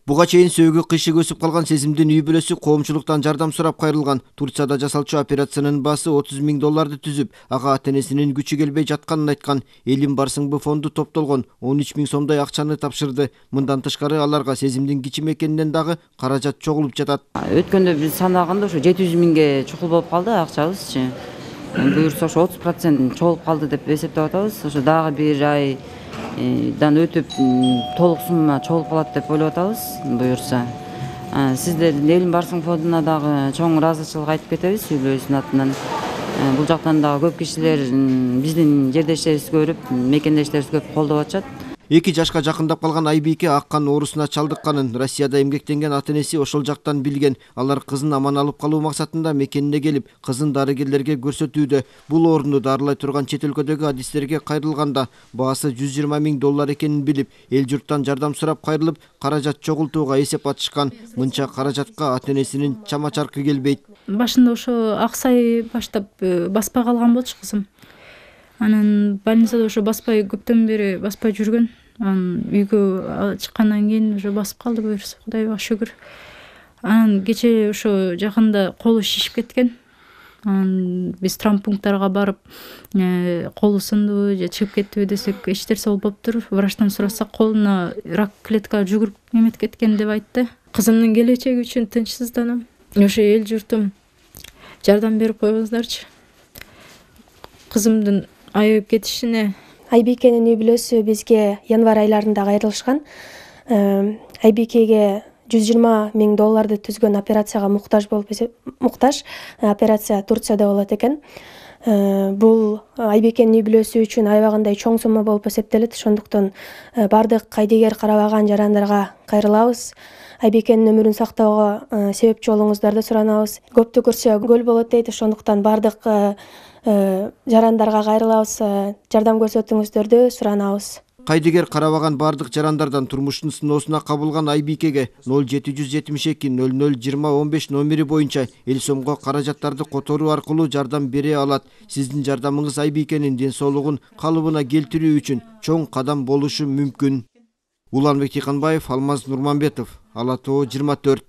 Буга чейин сөөгү кыйшык өсүп калган Сезимдин үй бүлөсү коомчулуктан жардам сурап кайрылган. Турцияда жасалчу операциянын баасы $30 000 түзүп, ага ата-энесинин күчү келбей жатканын айткан. Элим барсыңбы фонду топтолгон 13 000 сомдой акчаны тапшырды. Мындан тышкары аларга Сезимдин кичим экенинен дагы каражат чогулуп жатат. Өткөндө биз санаганда ошо 700 000ге чукул болуп калды акчабызчы. Буюрса ошо 30% чогулуп калды деп эсептеп атабыз. Ошо дагы бир айдан өтүп толук сумма чогулуп калат деп ойлоп атабыз. Буюрса сиздердин Элим барсың фондуна дагы чоң ыраазычылык айтып кетебиз үй бүлөбүздүн атынан. Бул жактан дагы көп кишилер биздин жердештерибиз көрүп, мекендештерибиз көп колдоп атышат. 2 жашка жакындап калган Айбике аккан оорусуна чалдыкканын Россияда эмгектенген ата-энеси ошол жактан билген. Алар кызын аман алып калуу максатында мекенине келип, кызын дарыгерлерге көрсөтүүдө. Бул орунду дарылай турган чет өлкөдөгү адистерге кайрылганда баасы $120 000 экенин билип, эл журттан жардам сурап кайрылып, каражат чогултууга эсеп атышкан. Мынча каражатка ата-энесинин чама-чаркы келбейт. Башында ошо аксай баштап баспай калган болчу кызым. Анан больницада ошо баспай көптөн бери баспай жүргөн. Анан үйгө чыккандан кийин уже басып калды буюрса, Кудайга шүгүр. Анан кече ошо жакында колу шишип кеткен. Анан биз травмпункттарга барып, колу сындыбы же чыгып кеттиби десек, эч нерсе болбоптур. Врачтан сурасак, колуна рак клетка жүгүрүп неметип кеткен деп айтты. Кызымдын келечеги үчүн тынчсызданам. Ошо эл журтум жардам берип койгуңуздарчы. Кызымдын айыгып кетишине. Айбикенин үй бүлөсү бизге январь айларында кайрылышкан. Айбикеге $120 000 түзгөн операцияга муктаж операция Турцияда болот экен. Бул Айбикенин үй бүлөсү үчүн аябагандай чоң сумма болуп эсептелет. Ошондуктан бардык кайдыгер карабаган жарандарга кайрылабыз. Айбикенин өмүрүн сактоого себепчи болуңуздарды суранабыз. Көптү көрсө көл болот дейт. Ошондуктан бардык жарандарга кайрылабыз, жардам көрсөтүңүздөрдү суранабыз. Кайдыгер карабаган бардык жарандардан турмуштун сыноосуна кабылган Айбикеге 0772 00 20 15 номери боюнча эл сомго каражаттарды которуу аркылуу жардам бере алат. Сиздин жардамыңыз Айбикенин ден соолугун калыбына келтирүү үчүн чоң кадам болушу мүмкүн. Уланбек Тыйканбаев, Алмаз Нурманбетов, Ала Тоо 24.